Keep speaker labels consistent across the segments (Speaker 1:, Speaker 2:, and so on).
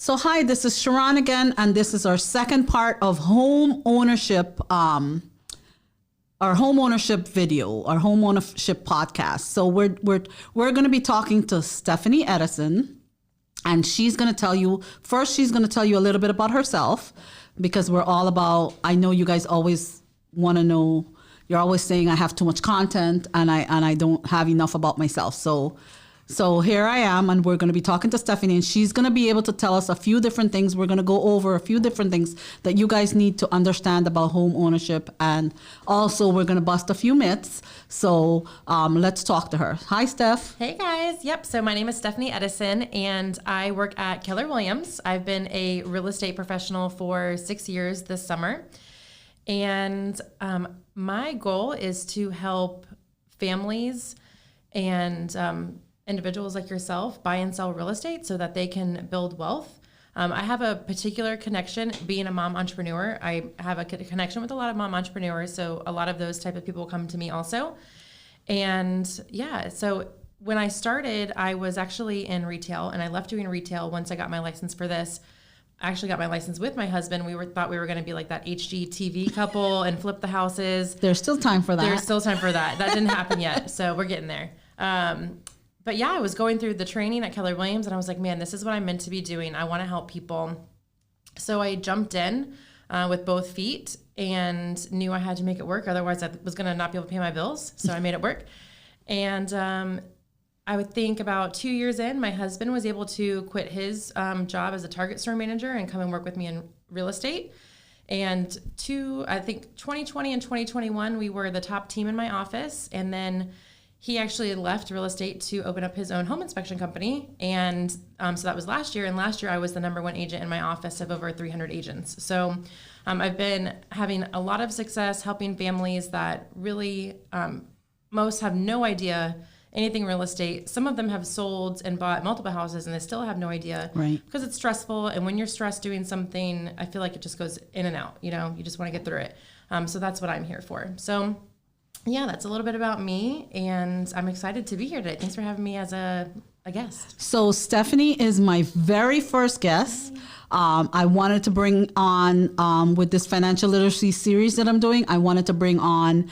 Speaker 1: So hi, this is Sherron again, and this is our second part of home ownership, our home ownership video, our home ownership podcast. So we're going to be talking to Stephanie Edison, and she's going to tell you a little bit about herself, because we're all about, I know you guys always want to know, you're always saying I have too much content and I don't have enough about myself. So here I am, and we're going to be talking to Stephanie, and she's going to be able to tell us a few different things. We're going to go over a few different things that you guys need to understand about home ownership, and also we're going to bust a few myths. So let's talk to her. Hi, Steph.
Speaker 2: Hey, guys. Yep. So my name is Stephanie Edison, and I work at Keller Williams. I've been a real estate professional for 6 years this summer, and my goal is to help families and individuals like yourself buy and sell real estate so that they can build wealth. I have a particular connection being a mom entrepreneur. I have a connection with a lot of mom entrepreneurs. So a lot of those type of people come to me also. And yeah, so when I started, I was actually in retail, and I left doing retail once I got my license for this. I actually got my license with my husband. We thought we were going to be like that HGTV couple and flip the houses.
Speaker 1: There's still time for that.
Speaker 2: There's still time for that. That didn't happen yet. So we're getting there. But yeah, I was going through the training at Keller Williams, and I was like, man, this is what I'm meant to be doing. I want to help people. So I jumped in with both feet and knew I had to make it work. Otherwise, I was going to not be able to pay my bills. So I made it work. And I would think about 2 years in, my husband was able to quit his job as a Target store manager and come and work with me in real estate. And I think 2020 and 2021, we were the top team in my office. And then he actually left real estate to open up his own home inspection company. And so that was last year. And last year I was the #1 agent in my office of over 300 agents. So I've been having a lot of success helping families that really, most have no idea anything real estate. Some of them have sold and bought multiple houses and they still have no idea.
Speaker 1: Right.
Speaker 2: Because it's stressful. And when you're stressed doing something, I feel like it just goes in and out. You just want to get through it. So that's what I'm here for. So yeah, that's a little bit about me, and I'm excited to be here today. Thanks for having me as a guest.
Speaker 1: So Stephanie is my very first guest. I wanted to bring on, with this financial literacy series that I'm doing, I wanted to bring on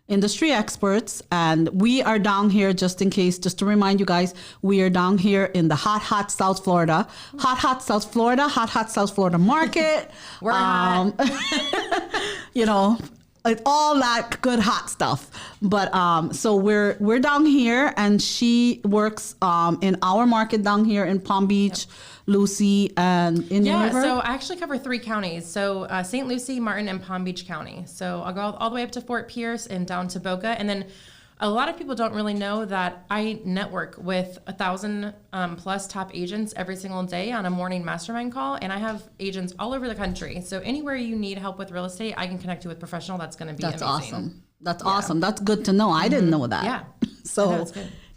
Speaker 1: industry experts, and we are down here, just in case, just to remind you guys, we are down here in the hot South Florida, hot South Florida market.
Speaker 2: We're hot.
Speaker 1: All that good hot stuff. But so we're down here, and she works in our market down here in Palm Beach, Lucy, and Indian River.
Speaker 2: So I actually cover 3 counties. So St. Lucie, Martin, and Palm Beach County. So I'll go all the way up to Fort Pierce and down to Boca. And then a lot of people don't really know that I network with 1,000 plus top agents every single day on a morning mastermind call. And I have agents all over the country. So anywhere you need help with real estate, I can connect you with a professional. That's going to be amazing.
Speaker 1: Awesome. That's awesome. That's good to know. I didn't know that.
Speaker 2: Yeah.
Speaker 1: So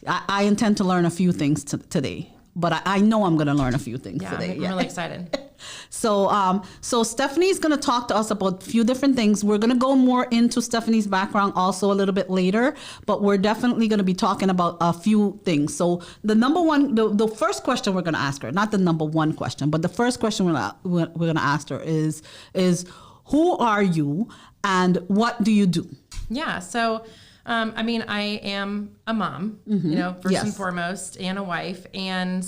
Speaker 1: I intend to learn a few things today. But I know I'm going to learn a few things today.
Speaker 2: I'm really excited.
Speaker 1: So Stephanie's going to talk to us about a few different things. We're going to go more into Stephanie's background also a little bit later, but we're definitely going to be talking about a few things. So the first question we're going to ask her, not the number one question, but the first question we're going to ask her is who are you and what do you do?
Speaker 2: Yeah. So I am a mom, first and foremost, and a wife. And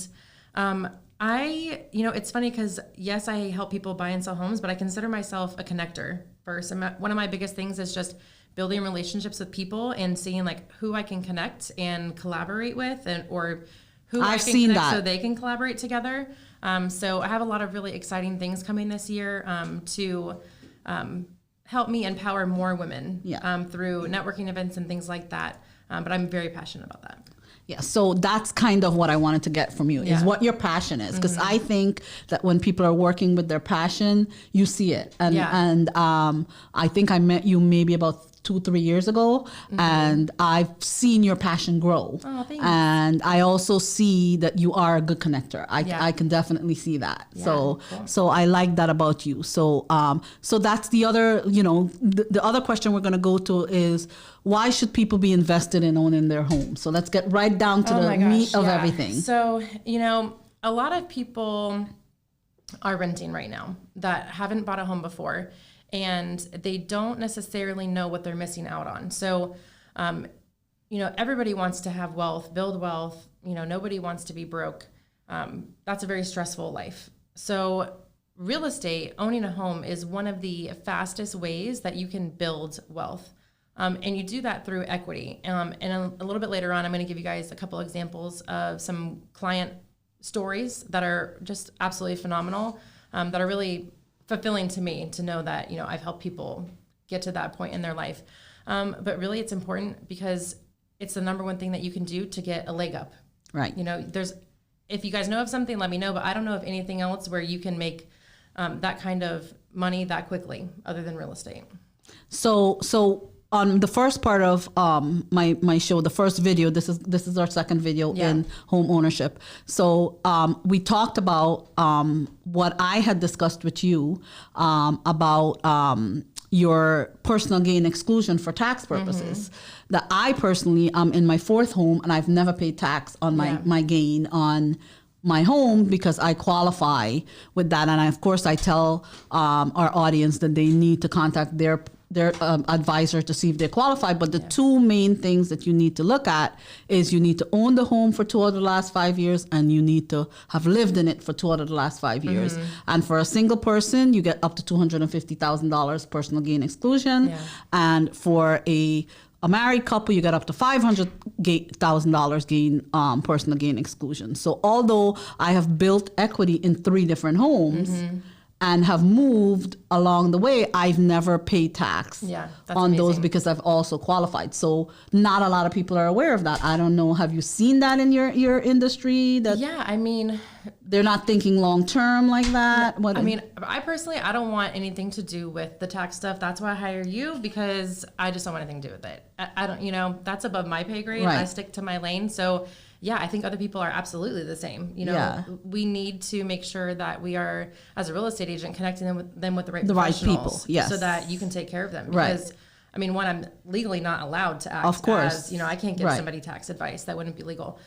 Speaker 2: it's funny because, yes, I help people buy and sell homes, but I consider myself a connector first. One of my biggest things is just building relationships with people and seeing like who I can connect and collaborate with, or who I can connect so they can collaborate together. So I have a lot of really exciting things coming this year to help me empower more women through networking events and things like that. But I'm very passionate about that.
Speaker 1: Yeah, so that's kind of what I wanted to get from you, is what your passion is. Because I think that when people are working with their passion, you see it. And I think I met you maybe about 2-3 years ago, and I've seen your passion grow.
Speaker 2: Oh, thanks.
Speaker 1: And I also see that you are a good connector. I can definitely see that.
Speaker 2: Yeah,
Speaker 1: so
Speaker 2: cool.
Speaker 1: so I like that about you. So so that's the other, the other question we're going to go to is, why should people be invested in owning their home? So let's get right down to the meat of everything.
Speaker 2: So, a lot of people are renting right now that haven't bought a home before, and they don't necessarily know what they're missing out on. So, everybody wants to have wealth, build wealth. Nobody wants to be broke. That's a very stressful life. So real estate, owning a home, is one of the fastest ways that you can build wealth. And you do that through equity. And a little bit later on, I'm going to give you guys a couple examples of some client stories that are just absolutely phenomenal, that are really fulfilling to me to know that, I've helped people get to that point in their life. But really it's important because it's the number one thing that you can do to get a leg up.
Speaker 1: Right.
Speaker 2: If you guys know of something, let me know, but I don't know of anything else where you can make that kind of money that quickly other than real estate.
Speaker 1: So on the first part of my show, the first video, this is our second video in home ownership. So we talked about what I had discussed with you about your personal gain exclusion for tax purposes. That I personally am in my fourth home and I've never paid tax on my gain on my home because I qualify with that. And of course I tell our audience that they need to contact their advisor to see if they qualify. But the two main things that you need to look at is you need to own the home for 2 out of the last 5 years, and you need to have lived in it for 2 out of the last 5 years. And for a single person, you get up to $250,000 personal gain exclusion. And for a married couple, you get up to $500,000 gain, personal gain exclusion. So although I have built equity in 3 different homes, and have moved along the way, I've never paid tax on amazing. Those because I've also qualified. So not a lot of people are aware of that. I don't know. Have you seen that in your industry? That they're not thinking long term like that.
Speaker 2: I personally, I don't want anything to do with the tax stuff. That's why I hire you, because I just don't want anything to do with it. I don't, that's above my pay grade. Right. I stick to my lane. So yeah, I think other people are absolutely the same. We need to make sure that we are, as a real estate agent, connecting them with the right professionals,
Speaker 1: people,
Speaker 2: so that you can take care of them. Because, one, I'm legally not allowed to act as, I can't give somebody tax advice. That wouldn't be legal.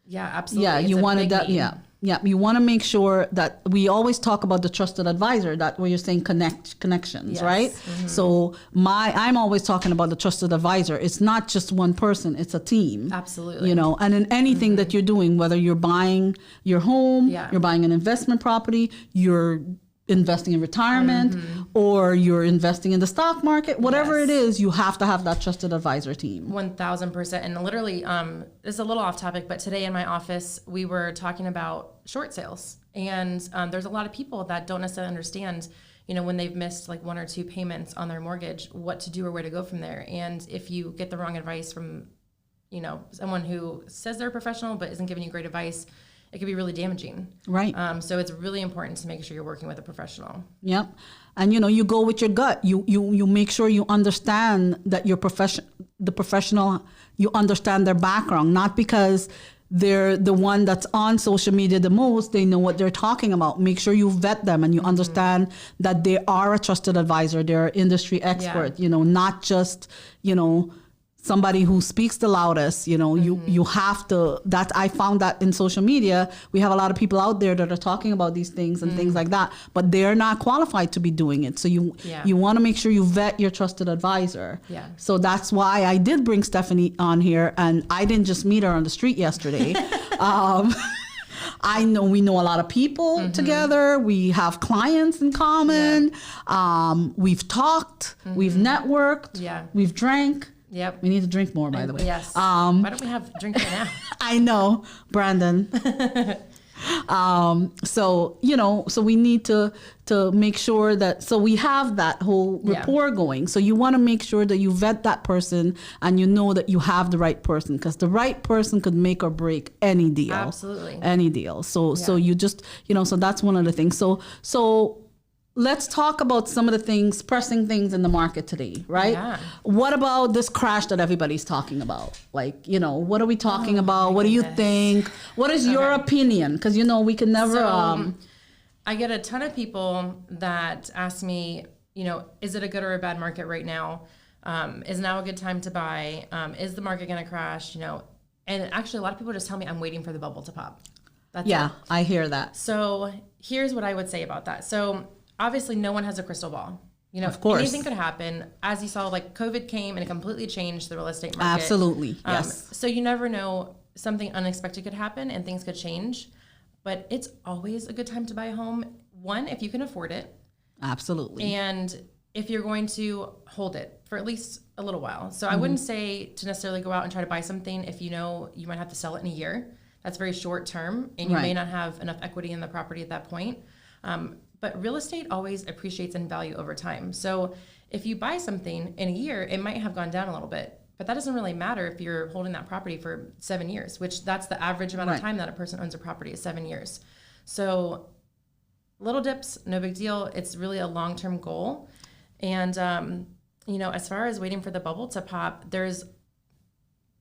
Speaker 2: Yeah, absolutely.
Speaker 1: Yeah, you want to you want to make sure that we always talk about the trusted advisor, that where you're saying connections, right? So I'm always talking about the trusted advisor. It's not just one person, it's a team.
Speaker 2: Absolutely.
Speaker 1: And in anything that you're doing, whether you're buying your home, you're buying an investment property, you're investing in retirement, or you're investing in the stock market, whatever it is, you have to have that trusted advisor team.
Speaker 2: 1000%. And literally, this is a little off topic, but today in my office, we were talking about short sales. And there's a lot of people that don't necessarily understand, when they've missed like 1 or 2 payments on their mortgage, what to do or where to go from there. And if you get the wrong advice from, someone who says they're a professional but isn't giving you great advice, it could be really damaging. Right. So it's really important to make sure you're working with a professional.
Speaker 1: Yep. And you go with your gut. You make sure you understand that the professional, you understand their background, not because they're the one that's on social media the most, they know what they're talking about. Make sure you vet them and you understand that they are a trusted advisor, they're an industry expert, not just, somebody who speaks the loudest. You have to, I found that in social media, we have a lot of people out there that are talking about these things and things like that, but they're not qualified to be doing it. So you want to make sure you vet your trusted advisor. Yeah. So that's why I did bring Stephanie on here, and I didn't just meet her on the street yesterday. I know we know a lot of people together. We have clients in common. We've talked, we've networked, we've drank. Yep. We need to drink more, by the way.
Speaker 2: Yes. Why don't we have a drink right now?
Speaker 1: I know, Brandon. So we need to make sure that, so we have that whole rapport going. So you want to make sure that you vet that person and you know that you have the right person, because the right person could make or break any deal.
Speaker 2: Absolutely.
Speaker 1: Any deal. So you just, so that's one of the things. So let's talk about some of the pressing things in the market today, right? Yeah. What about this crash that everybody's talking about? Like, what are we talking about? What do you think? What is your opinion? Because, we can never...
Speaker 2: I get a ton of people that ask me, is it a good or a bad market right now? Is now a good time to buy? Is the market going to crash? And actually a lot of people just tell me I'm waiting for the bubble to pop. That's
Speaker 1: Yeah,
Speaker 2: it.
Speaker 1: I hear that.
Speaker 2: So here's what I would say about that. So obviously no one has a crystal ball. You know,
Speaker 1: Of course.
Speaker 2: anything could happen. As you saw, like COVID came and it completely changed the real estate market.
Speaker 1: Absolutely, yes.
Speaker 2: So you never know, something unexpected could happen and things could change. But it's always a good time to buy a home. One, if you can afford it.
Speaker 1: Absolutely.
Speaker 2: And if you're going to hold it for at least a little while. So I wouldn't say to necessarily go out and try to buy something if you know you might have to sell it in a year. That's very short term, and you may not have enough equity in the property at that point. But real estate always appreciates in value over time. So if you buy something in a year, it might have gone down a little bit, but that doesn't really matter if you're holding that property for 7 years, which that's the average amount of time that a person owns a property is 7 years. So little dips, no big deal. It's really a long-term goal. And, you know, as far as waiting for the bubble to pop,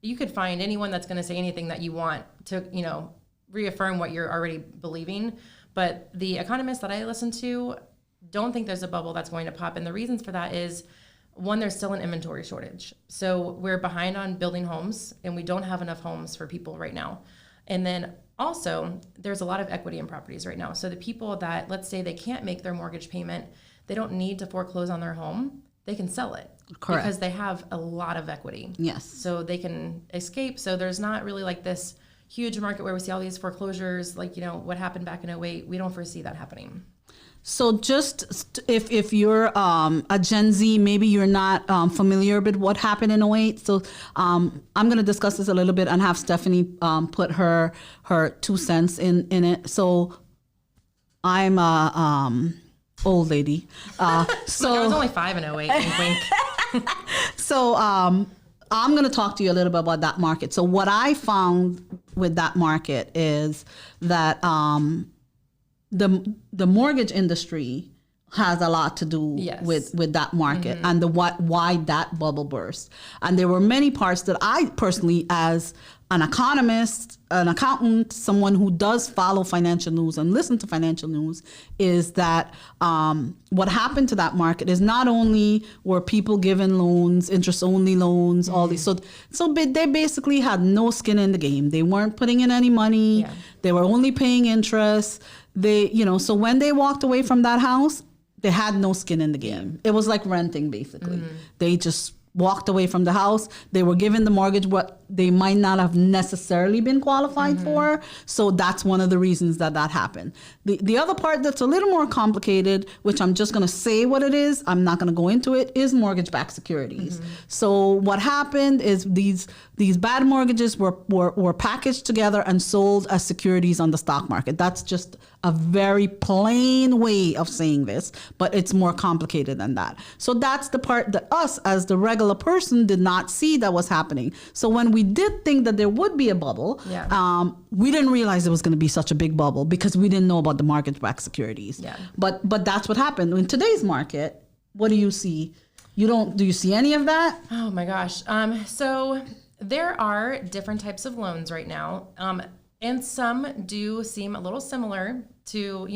Speaker 2: you could find anyone that's going to say anything that you want to, you know, reaffirm what you're already believing. But the economists that I listen to don't think there's a bubble that's going to pop. And the reasons for that is, one, there's still an inventory shortage. So we're behind on building homes, and we don't have enough homes for people right now. And then also, there's a lot of equity in properties right now. So the people that, let's say they can't make their mortgage payment, they don't need to foreclose on their home. They can sell it.
Speaker 1: Correct.
Speaker 2: Because they have a lot of equity.
Speaker 1: Yes.
Speaker 2: So they can escape. So there's not really like this huge market where we see all these foreclosures, like, you know, what happened back in 2008. We don't foresee that happening.
Speaker 1: So just if you're a Gen Z, maybe you're not familiar with what happened in '08. So I'm going to discuss this a little bit and have Stephanie put her 2 cents in it. So I'm a old lady. So
Speaker 2: I was only 5 in 2008. Wink, wink.
Speaker 1: So I'm going to talk to you a little bit about that market. So what I found with that market is that the mortgage industry has a lot to do with that market and why that bubble burst. And there were many parts that I personally, as an economist, an accountant, someone who does follow financial news and listen to financial news, is that what happened to that market is not only were people given loans, interest-only loans, all these. So they basically had no skin in the game. They weren't putting in any money. Yeah. They were only paying interest. So when they walked away from that house, they had no skin in the game. It was like renting, basically. They just walked away from the house. They were given the mortgage what they might not have necessarily been qualified for. So that's one of the reasons that happened. The other part that's a little more complicated, which I'm just going to say what it is, I'm not going to go into it, is mortgage-backed securities. So what happened is these bad mortgages were packaged together and sold as securities on the stock market. That's just a very plain way of saying this, but it's more complicated than that. So that's the part that us, as the regular person, did not see that was happening. So when we did think that there would be a bubble, we didn't realize it was going to be such a big bubble because we didn't know about the mortgage-backed securities. Yeah. But that's what happened. In today's market, what do you see? Do you see any of that?
Speaker 2: Oh my gosh. So there are different types of loans right now. And some do seem a little similar to,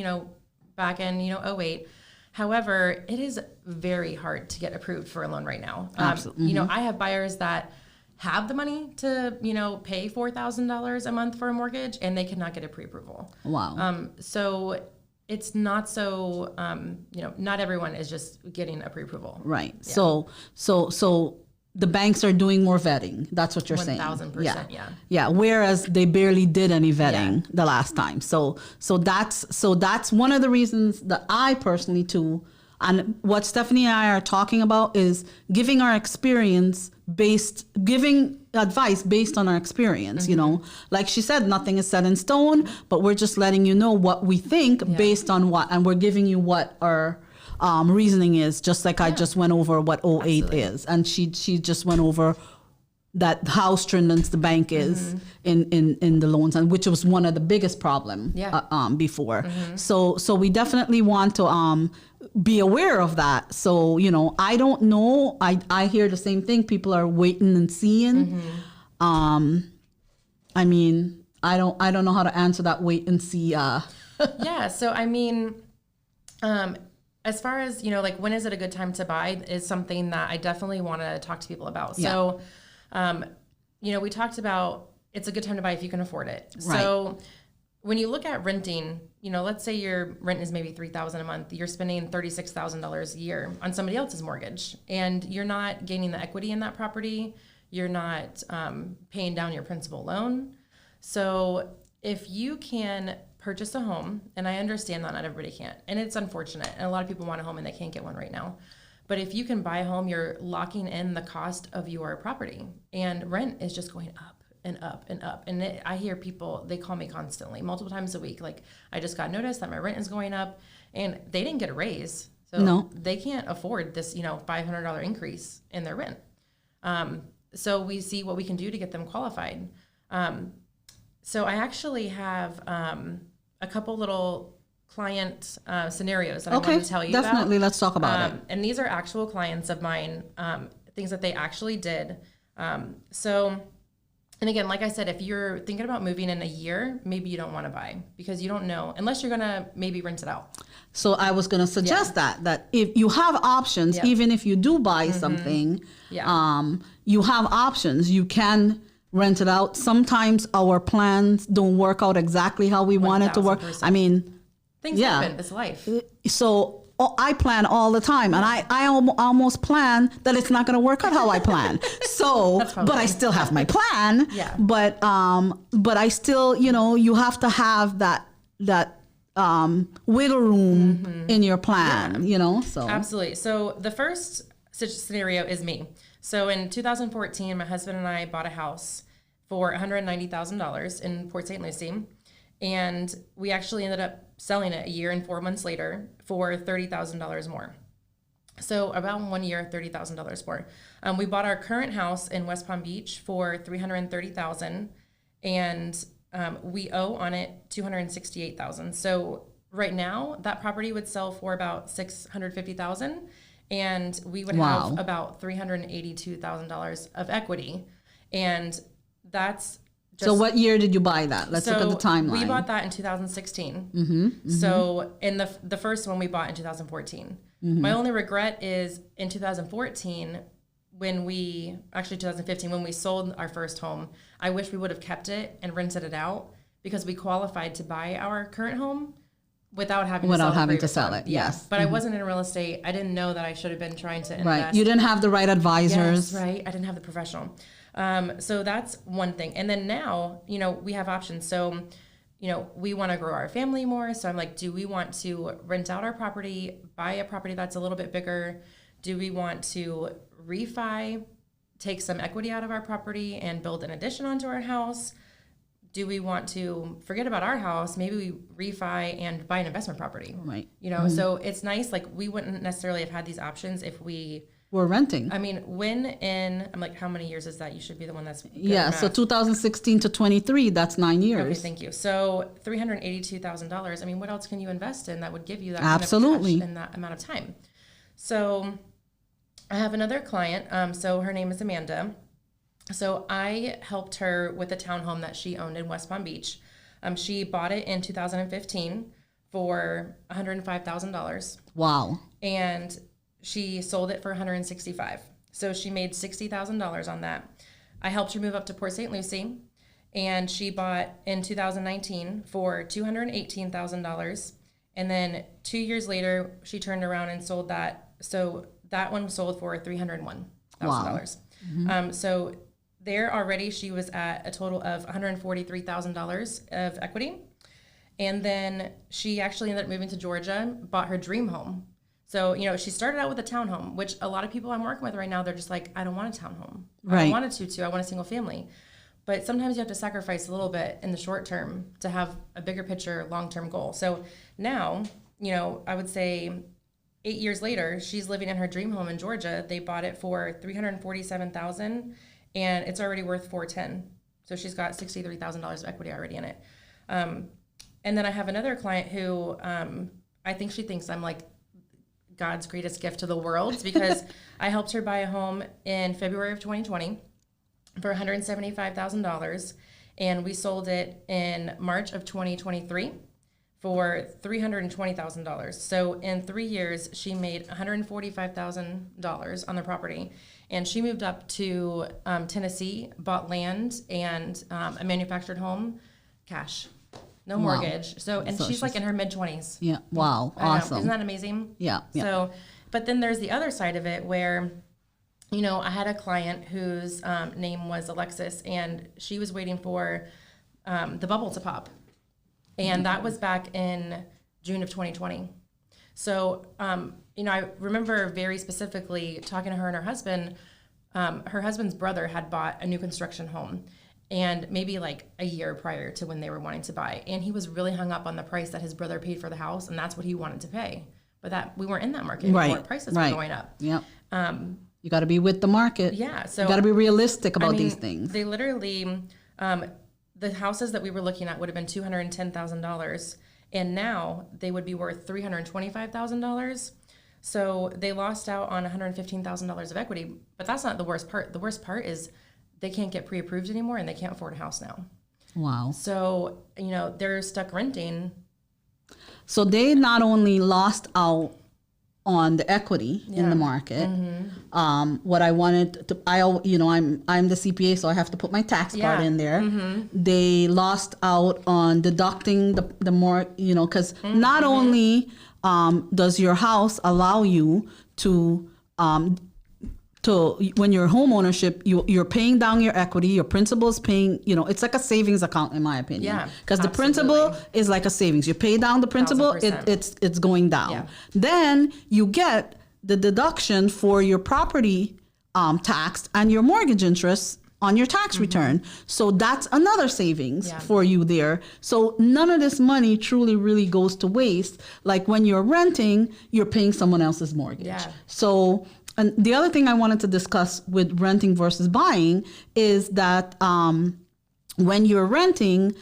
Speaker 2: back in, 2008. However, it is very hard to get approved for a loan right now. Absolutely. I have buyers that have the money to, pay $4,000 a month for a mortgage, and they cannot get a pre-approval.
Speaker 1: Wow.
Speaker 2: So it's not so, not everyone is just getting a pre-approval.
Speaker 1: Right. Yeah. So the banks are doing more vetting. That's what you're saying.
Speaker 2: 1,000%.
Speaker 1: Yeah. Whereas they barely did any vetting the last time. So that's one of the reasons that I personally too, and what Stephanie and I are talking about is giving advice based on our experience. Like she said, nothing is set in stone, but we're just letting you know what we think based on what, and we're giving you what our reasoning is, just like I just went over what 08 is, and she just went over that how stringent the bank is in the loans, and which was one of the biggest problem before. So we definitely want to be aware of that. So I don't know. I hear the same thing. People are waiting and seeing. I mean, I don't know how to answer that wait and see.
Speaker 2: Yeah. So I mean. As far as, like when is it a good time to buy is something that I definitely want to talk to people about. Yeah. So, we talked about it's a good time to buy if you can afford it. Right. So when you look at renting, you know, let's say your rent is maybe $3,000 a month, you're spending $36,000 a year on somebody else's mortgage, and you're not gaining the equity in that property. You're not paying down your principal loan. So if you can purchase a home, and I understand that not everybody can, and it's unfortunate, and a lot of people want a home and they can't get one right now. But if you can buy a home, you're locking in the cost of your property, and rent is just going up and up and up. And I hear people, they call me constantly, multiple times a week. Like, I just got notice that my rent is going up, and they didn't get a raise. So they can't afford this, you know, $500 increase in their rent. So we see what we can do to get them qualified. So I actually have a couple little client scenarios that I want to tell you about.
Speaker 1: Definitely. Let's talk about it.
Speaker 2: And these are actual clients of mine, things that they actually did. And again, like I said, if you're thinking about moving in a year, maybe you don't want to buy, because you don't know, unless you're going to maybe rent it out.
Speaker 1: So I was going to suggest that if you have options, even if you do buy something, you have options. You can rent it out. Sometimes our plans don't work out exactly how we want it to work. I mean,
Speaker 2: things happen. It's life.
Speaker 1: So I plan all the time, and I almost plan that it's not going to work out how I plan. So, but I still have my plan.
Speaker 2: Yeah.
Speaker 1: But I still, you know, you have to have that wiggle room in your plan. You know. So
Speaker 2: absolutely. So the first scenario is me. So in 2014, my husband and I bought a house for $190,000 in Port St. Lucie, and we actually ended up selling it a year and 4 months later for $30,000 more. So about 1 year, $30,000 more. We bought our current house in West Palm Beach for $330,000, and we owe on it $268,000. So right now, that property would sell for about $650,000, and we would have about $382,000 of equity, and that's.
Speaker 1: So what year did you buy that? Let's look at the timeline.
Speaker 2: We bought that in 2016. So in the first one we bought in 2014. My only regret is in 2014, 2015, when we sold our first home, I wish we would have kept it and rented it out, because we qualified to buy our current home without having to sell it.
Speaker 1: Yes.
Speaker 2: But I wasn't in real estate. I didn't know that I should have been trying to invest.
Speaker 1: Right. You didn't have the right advisors.
Speaker 2: Yes, right. I didn't have the professional. So that's one thing. And then now, you know, we have options. So, you know, we want to grow our family more. So I'm like, do we want to rent out our property, buy a property that's a little bit bigger? Do we want to refi, take some equity out of our property and build an addition onto our house? Do we want to forget about our house? Maybe we refi and buy an investment property.
Speaker 1: Right.
Speaker 2: You know, so it's nice. Like, we wouldn't necessarily have had these options if we
Speaker 1: were renting.
Speaker 2: I mean, I'm like, how many years is that? You should be the one that's good
Speaker 1: at math. So 2016 to 23, that's 9 years.
Speaker 2: Okay, thank you. So $382,000. I mean, what else can you invest in that would give you that
Speaker 1: Absolutely.
Speaker 2: kind of cash in that amount of time? So I have another client. So her name is Amanda. So I helped her with a townhome that she owned in West Palm Beach. She bought it in 2015 for $105,000.
Speaker 1: Wow.
Speaker 2: And she sold it for $165,000. So she made $60,000 on that. I helped her move up to Port St. Lucie, and she bought in 2019 for $218,000. And then 2 years later, she turned around and sold that. So that one sold for $301,000. Wow. So there already she was at a total of $143,000 of equity. And then she actually ended up moving to Georgia, bought her dream home. So, you know, she started out with a townhome, which a lot of people I'm working with right now, they're just like, I don't want a townhome.
Speaker 1: Right.
Speaker 2: I don't want a 2-2. I want a single family. But sometimes you have to sacrifice a little bit in the short term to have a bigger picture, long-term goal. So now, you know, I would say 8 years later, she's living in her dream home in Georgia. They bought it for $347,000, and it's already worth $410,000. So she's got $63,000 of equity already in it. And then I have another client who I think she thinks I'm like God's greatest gift to the world, because I helped her buy a home in February of 2020 for $175,000, and we sold it in March of 2023 for $320,000. So in 3 years, she made $145,000 on the property, and she moved up to Tennessee, bought land and a manufactured home, cash. no mortgage. So, and she's like in her mid-20s.
Speaker 1: Yeah. Wow.
Speaker 2: I know.
Speaker 1: Awesome.
Speaker 2: Isn't that amazing?
Speaker 1: Yeah.
Speaker 2: So, but then there's the other side of it where, you know, I had a client whose name was Alexis, and she was waiting for the bubble to pop. And that was back in June of 2020. So, you know, I remember very specifically talking to her and her husband. Her husband's brother had bought a new construction home, and maybe like a year prior to when they were wanting to buy. And he was really hung up on the price that his brother paid for the house, and that's what he wanted to pay. But that we weren't in that market anymore. Prices were going up.
Speaker 1: Yep. You got to be with the market.
Speaker 2: Yeah. So
Speaker 1: you got to be realistic about these things.
Speaker 2: They literally, the houses that we were looking at would have been $210,000, and now they would be worth $325,000. So they lost out on $115,000 of equity. But that's not the worst part. The worst part is they can't get pre-approved anymore, and they can't afford a house now.
Speaker 1: Wow.
Speaker 2: So, you know, they're stuck renting.
Speaker 1: So they not only lost out on the equity in the market. What I wanted to, I'm the CPA, so I have to put my tax part in there. They lost out on deducting the more, you know, because not only does your house allow you to when you're home ownership, you're paying down your equity, your principal is paying, you know, it's like a savings account in my opinion.
Speaker 2: Yeah,
Speaker 1: because the principal is like a savings. You pay down the principal, it's going down.
Speaker 2: Yeah.
Speaker 1: Then you get the deduction for your property tax and your mortgage interest on your tax return. So that's another savings for you there. So none of this money truly really goes to waste. Like when you're renting, you're paying someone else's mortgage.
Speaker 2: Yeah.
Speaker 1: So, and the other thing I wanted to discuss with renting versus buying is that when you're renting,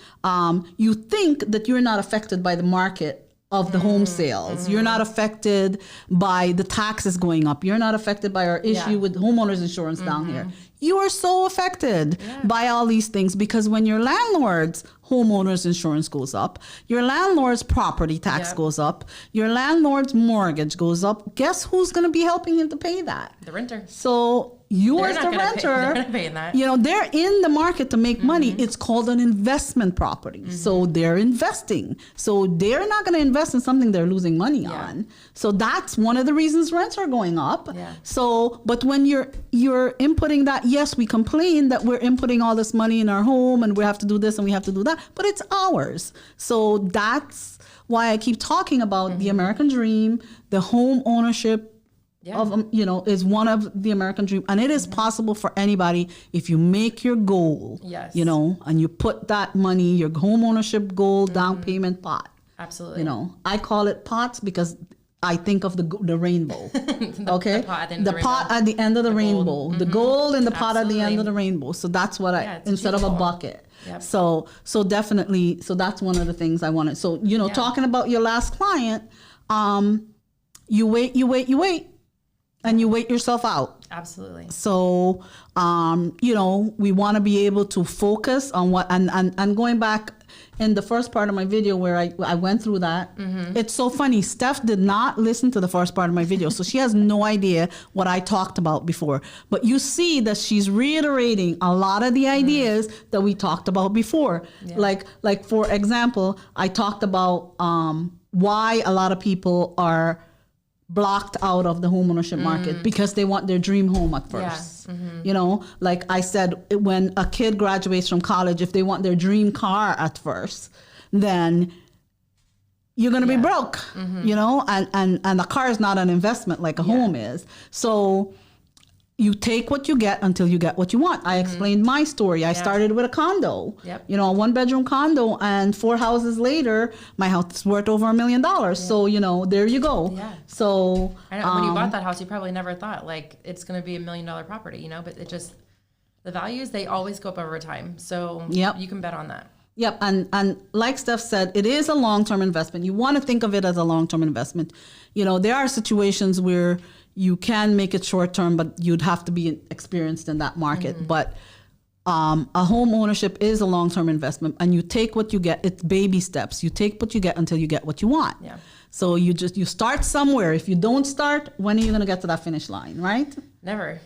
Speaker 1: you think that you're not affected by the market of the home sales. You're not affected by the taxes going up. You're not affected by our issue with homeowners insurance down here. You are so affected by all these things because when your landlord's homeowners insurance goes up, your landlord's property tax goes up, your landlord's mortgage goes up, guess who's going to be helping him to pay that?
Speaker 2: The renter.
Speaker 1: So you as the renter, you know, they're in the market to make money. It's called an investment property. So they're investing. So they're not going to invest in something they're losing money on. So that's one of the reasons rents are going up. So, but when you're inputting that, yes, we complain that we're inputting all this money in our home and we have to do this and we have to do that, but it's ours. So that's why I keep talking about the American dream, the home ownership of, you know, is one of the American dream. And it is possible for anybody if you make your goal, you know, and you put that money, your home ownership goal, down payment pot.
Speaker 2: Absolutely.
Speaker 1: You know, I call it pots because I think of the rainbow. Okay? The pot at the end of the rainbow. The gold in the pot at the end of the rainbow. So that's what instead of a bucket. So definitely, so that's one of the things I wanted. So, you know, talking about your last client, you wait, and you wait yourself out.
Speaker 2: Absolutely.
Speaker 1: So, you know, we want to be able to focus on what, and going back in the first part of my video where I went through that, it's so funny. Steph did not listen to the first part of my video, so she has no idea what I talked about before. But you see that she's reiterating a lot of the ideas that we talked about before. Like for example, I talked about why a lot of people are blocked out of the homeownership market because they want their dream home at first. You know, like I said, when a kid graduates from college, if they want their dream car at first, then you're going to be broke, you know, and a car is not an investment like a home is. So you take what you get until you get what you want. I explained my story. I started with a condo, you know, a 1-bedroom condo, and 4 houses later, my house is worth over $1 million. So, you know, there you go. So
Speaker 2: I know when you bought that house, you probably never thought like it's going to be $1 million property, you know, but it just, the values, they always go up over time. So you can bet on that.
Speaker 1: Yep. And like Steph said, it is a long-term investment. You want to think of it as a long-term investment. You know, there are situations where you can make it short-term, but you'd have to be experienced in that market. But a home ownership is a long-term investment, and you take what you get. It's baby steps. You take what you get until you get what you want. So you start somewhere. If you don't start, when are you going to get to that finish line, right?
Speaker 2: Never.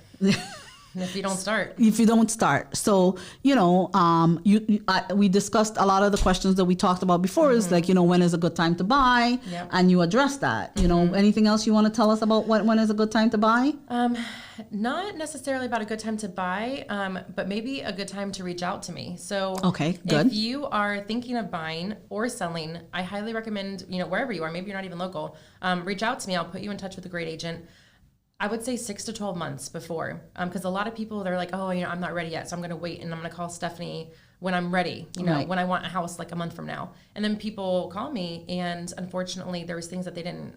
Speaker 2: if you don't start.
Speaker 1: If you don't start. So, we discussed a lot of the questions that we talked about before is like, when is a good time to buy?
Speaker 2: Yep.
Speaker 1: And you address that. Anything else you want to tell us about when is a good time to buy?
Speaker 2: Not necessarily about a good time to buy, but maybe a good time to reach out to me. So
Speaker 1: okay, good.
Speaker 2: If you are thinking of buying or selling, I highly recommend, wherever you are, maybe you're not even local, reach out to me. I'll put you in touch with a great agent. I would say 6 to 12 months before, because a lot of people, they're like, oh, I'm not ready yet, so I'm going to wait and I'm going to call Stephanie when I'm ready,
Speaker 1: right.
Speaker 2: when I want a house like a month from now. And then people call me, and unfortunately, there was things that they didn't,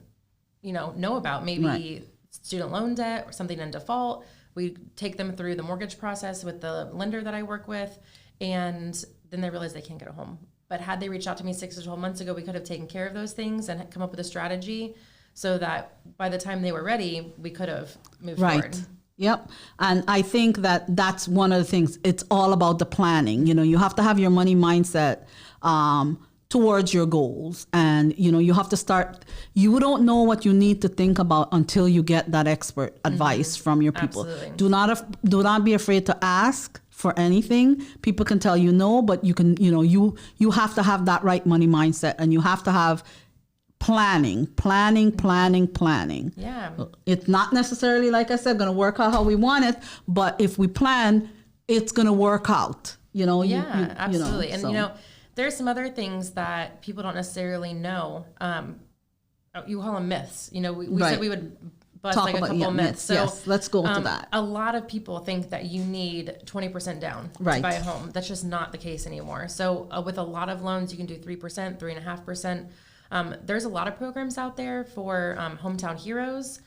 Speaker 2: know about. Maybe
Speaker 1: right.
Speaker 2: student loan debt or something in default. We take them through the mortgage process with the lender that I work with, and then they realize they can't get a home. But had they reached out to me 6 to 12 months ago, we could have taken care of those things and come up with a strategy so that by the time they were ready, we could have moved forward.
Speaker 1: Yep. And I think that that's one of the things. It's all about the planning. You have to have your money mindset towards your goals. And, you have to start, you don't know what you need to think about until you get that expert advice from your people.
Speaker 2: Absolutely.
Speaker 1: Do not be afraid to ask for anything. People can tell you no, but you can, you have to have that right money mindset, and you have to have planning.
Speaker 2: Yeah.
Speaker 1: It's not necessarily, like I said, going to work out how we want it, but if we plan, it's going to work out,
Speaker 2: Yeah, absolutely.
Speaker 1: So.
Speaker 2: There's some other things that people don't necessarily know. You call them myths. We
Speaker 1: right.
Speaker 2: said we would bust a couple myths. So
Speaker 1: yes, let's go to that.
Speaker 2: A lot of people think that you need 20% down
Speaker 1: right.
Speaker 2: to buy a home. That's just not the case anymore. So with a lot of loans, you can do 3%, 3.5%. There's a lot of programs out there for Hometown Heroes,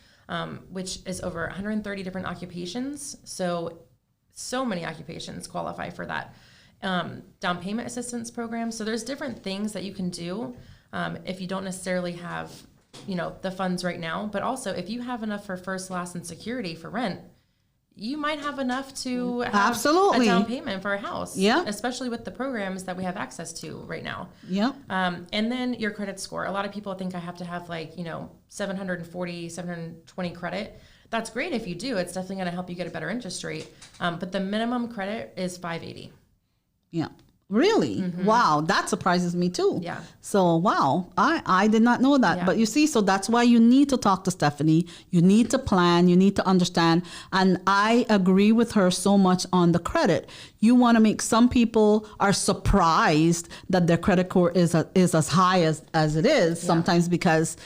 Speaker 2: which is over 130 different occupations. So many occupations qualify for that. Down payment assistance programs. So there's different things that you can do if you don't necessarily have, the funds right now. But also, if you have enough for first, last, and security for rent, you might have enough to have
Speaker 1: absolutely.
Speaker 2: a down payment for a house.
Speaker 1: Yeah.
Speaker 2: Especially with the programs that we have access to right now.
Speaker 1: Yeah.
Speaker 2: And then your credit score. A lot of people think I have to have 740, 720 credit. That's great if you do. It's definitely going to help you get a better interest rate. But the minimum credit is 580.
Speaker 1: Yeah. Really? Mm-hmm. Wow. That surprises me too.
Speaker 2: Yeah.
Speaker 1: So, wow. I did not know that.
Speaker 2: Yeah.
Speaker 1: But you see, so that's why you need to talk to Stephanie. You need to plan. You need to understand. And I agree with her so much on the credit. You want to make, some people are surprised that their credit score is as high as it is sometimes because,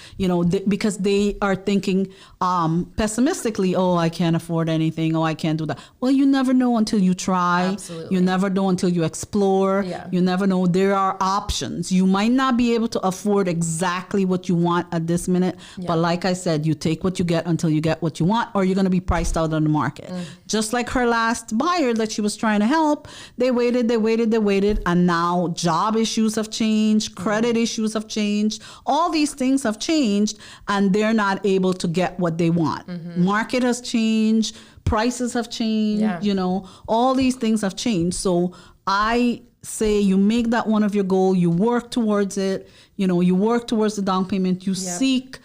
Speaker 1: because they are thinking pessimistically, oh, I can't afford anything. Oh, I can't do that. Well, you never know until you try.
Speaker 2: Absolutely.
Speaker 1: You never know until you explore.
Speaker 2: Yeah.
Speaker 1: You never know. There are options. You might not be able to afford exactly what you want at this minute. Yeah. But like I said, you take what you get until you get what you want, or you're going to be priced out on the market. Just like her last buyer that she was trying to help. They waited. And now job issues have changed. Credit issues have changed. All these things have changed, and they're not able to get what they want. Market has changed. Prices have changed.
Speaker 2: Yeah.
Speaker 1: All these things have changed. So I say you make that one of your goal. You work towards it. You work towards the down payment. You seek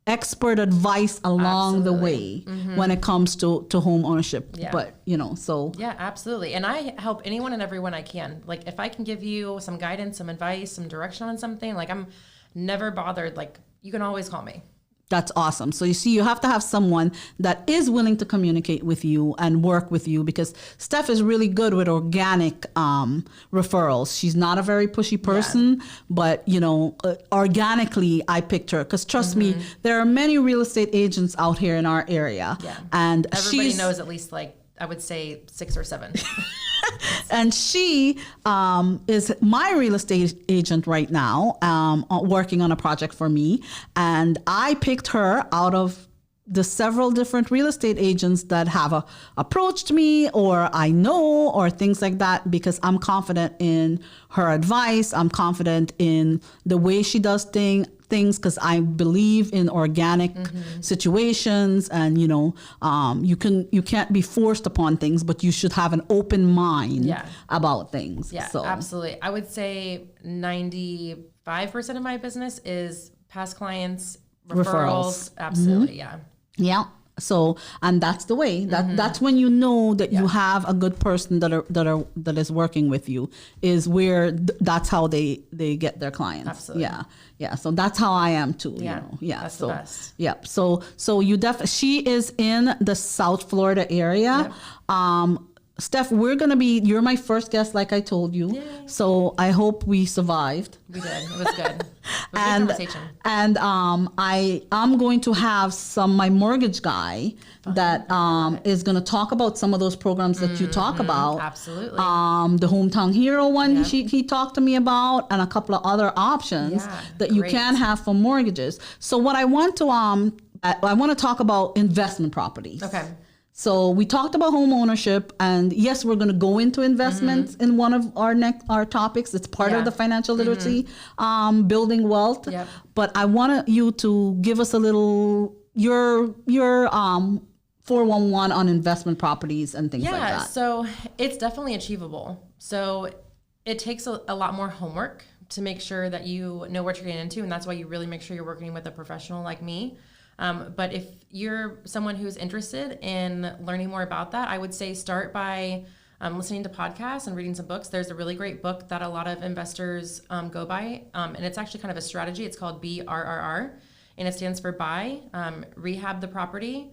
Speaker 1: expert advice along the way when it comes to home ownership.
Speaker 2: Yeah.
Speaker 1: But, so.
Speaker 2: Yeah, absolutely. And I help anyone and everyone I can. Like, if I can give you some guidance, some advice, some direction on something, I'm never bothered. You can always call me.
Speaker 1: That's awesome. So you see, you have to have someone that is willing to communicate with you and work with you, because Steph is really good with organic referrals. She's not a very pushy person, but organically I picked her because trust me, there are many real estate agents out here in our area, and
Speaker 2: everybody knows at least I would say 6 or 7.
Speaker 1: And she is my real estate agent right now, working on a project for me. And I picked her out of the several different real estate agents that have approached me, or I know, or things like that, because I'm confident in her advice. I'm confident in the way she does things, because I believe in organic situations, and you can't be forced upon things, but you should have an open mind about things.
Speaker 2: Yeah,
Speaker 1: so.
Speaker 2: Absolutely. I would say 95% of my business is past clients, referrals. Absolutely, yeah.
Speaker 1: Yeah. So, and that's the way that's when you know that you have a good person that is working with you, is where that's how they get their clients.
Speaker 2: Absolutely.
Speaker 1: Yeah. So that's how I am too.
Speaker 2: Yeah.
Speaker 1: You know? Yeah.
Speaker 2: That's
Speaker 1: so,
Speaker 2: the best.
Speaker 1: Yep. So you she is in the South Florida area.
Speaker 2: Yep.
Speaker 1: Steph, you're my first guest, like I told you.
Speaker 2: Yay.
Speaker 1: So I hope we survived.
Speaker 2: We did. It was good. It was a good conversation.
Speaker 1: And I'm going to have my mortgage guy that is going to talk about some of those programs that you talk about.
Speaker 2: Absolutely.
Speaker 1: The Hometown Hero one he talked to me about, and a couple of other options that you can have for mortgages. So what I want to talk about investment properties.
Speaker 2: Okay.
Speaker 1: So we talked about home ownership, and yes, we're going to go into investments in one of our topics. It's part of the financial literacy, building wealth.
Speaker 2: Yep.
Speaker 1: But I want you to give us a little your 411 on investment properties and things like that.
Speaker 2: Yeah, so it's definitely achievable. So it takes a lot more homework to make sure that you know what you're getting into, and that's why you really make sure you're working with a professional like me. But if you're someone who's interested in learning more about that, I would say start by listening to podcasts and reading some books. There's a really great book that a lot of investors go by, and it's actually kind of a strategy. It's called BRRR, and it stands for buy, rehab the property,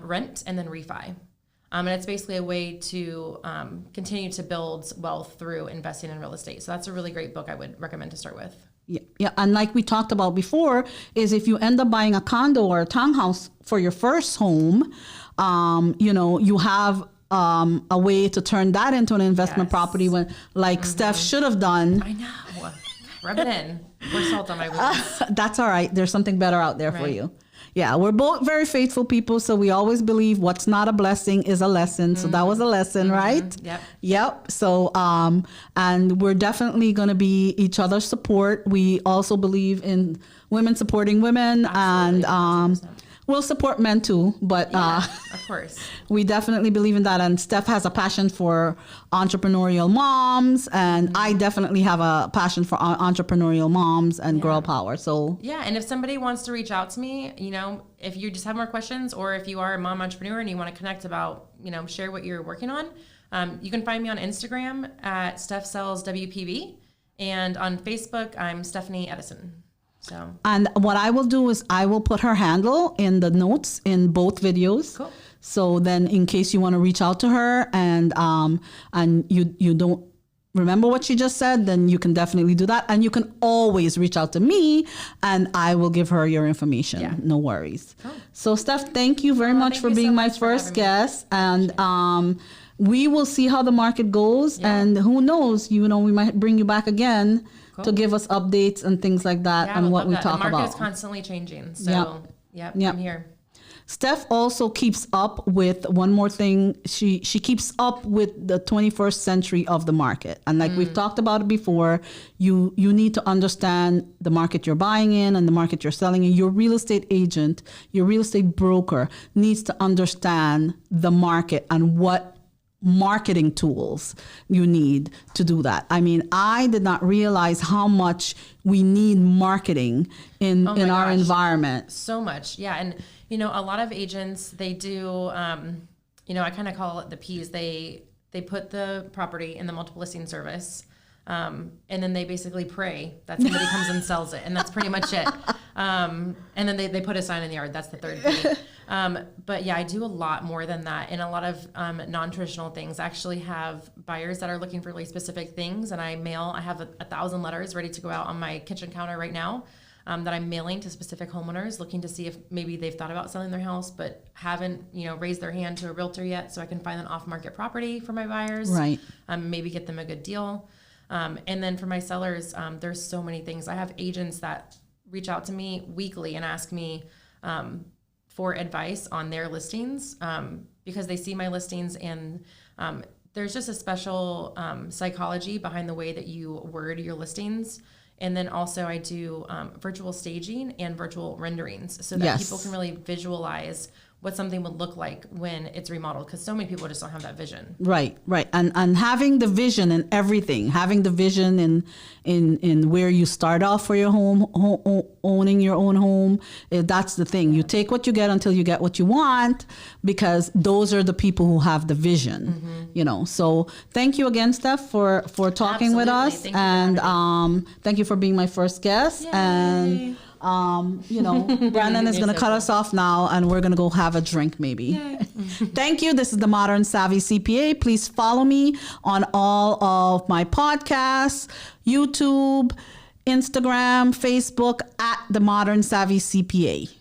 Speaker 2: rent, and then refi. And it's basically a way to continue to build wealth through investing in real estate. So that's a really great book I would recommend to start with.
Speaker 1: Yeah, and like we talked about before, is if you end up buying a condo or a townhouse for your first home, you have a way to turn that into an investment property when, like Steph should have done.
Speaker 2: I know. Rub it in. Pour salt on my wounds.
Speaker 1: That's all right. There's something better out there for you. Yeah, we're both very faithful people, so we always believe what's not a blessing is a lesson. So that was a lesson, right? Yep. So, and we're definitely going to be each other's support. We also believe in women supporting women. Absolutely. And we'll support men too, but
Speaker 2: of course,
Speaker 1: we definitely believe in that. And Steph has a passion for entrepreneurial moms, and I definitely have a passion for entrepreneurial moms and girl power. So
Speaker 2: and if somebody wants to reach out to me, if you just have more questions, or if you are a mom entrepreneur and you want to connect about, share what you're working on, you can find me on Instagram at Steph Sells WPB, and on Facebook I'm Stephanie Edison. So. And
Speaker 1: what I will do is I will put her handle in the notes in both videos.
Speaker 2: Cool.
Speaker 1: So then in case you want to reach out to her and you don't remember what she just said, then you can definitely do that. And you can always reach out to me and I will give her your information. Yeah. No worries. Cool. So Steph, thank you very much for being my first guest. And we will see how the market goes. Yeah. And who knows, we might bring you back again. Cool. To give us updates and things like that on what we talk about. The market is
Speaker 2: constantly changing. So, I'm here.
Speaker 1: Steph also keeps up with one more thing. She keeps up with the 21st century of the market. And like we've talked about it before, you need to understand the market you're buying in and the market you're selling in. Your real estate agent, your real estate broker needs to understand the market and what marketing tools you need to do that. I mean, I did not realize how much we need marketing in our environment.
Speaker 2: So much. Yeah. And, a lot of agents, they do, I kind of call it the P's. They put the property in the multiple listing service. And then they basically pray that somebody comes and sells it. And that's pretty much it. And then they put a sign in the yard. That's the third P. But yeah, I do a lot more than that. And a lot of non-traditional things. I actually have buyers that are looking for really specific things. And I have 1,000 letters ready to go out on my kitchen counter right now that I'm mailing to specific homeowners looking to see if maybe they've thought about selling their house, but haven't, raised their hand to a realtor yet. So I can find an off-market property for my buyers.
Speaker 1: Right.
Speaker 2: Maybe get them a good deal. And then for my sellers, there's so many things. I have agents that reach out to me weekly and ask me for advice on their listings because they see my listings and there's just a special psychology behind the way that you word your listings. And then also I do virtual staging and virtual renderings so that people can really visualize what something would look like when it's remodeled, because so many people just don't have that vision.
Speaker 1: Right. And having the vision in everything, having the vision in where you start off for your home, owning your own home, that's the thing. You take what you get until you get what you want, because those are the people who have the vision, you know. So thank you again, Steph, for talking with us. And thank you for being my first guest.
Speaker 2: Yay.
Speaker 1: And you know, Brandon is going to cut us off now, and we're going to go have a drink maybe. Thank you. This is the Modern Savvy CPA. Please follow me on all of my podcasts, YouTube, Instagram, Facebook, at the Modern Savvy CPA.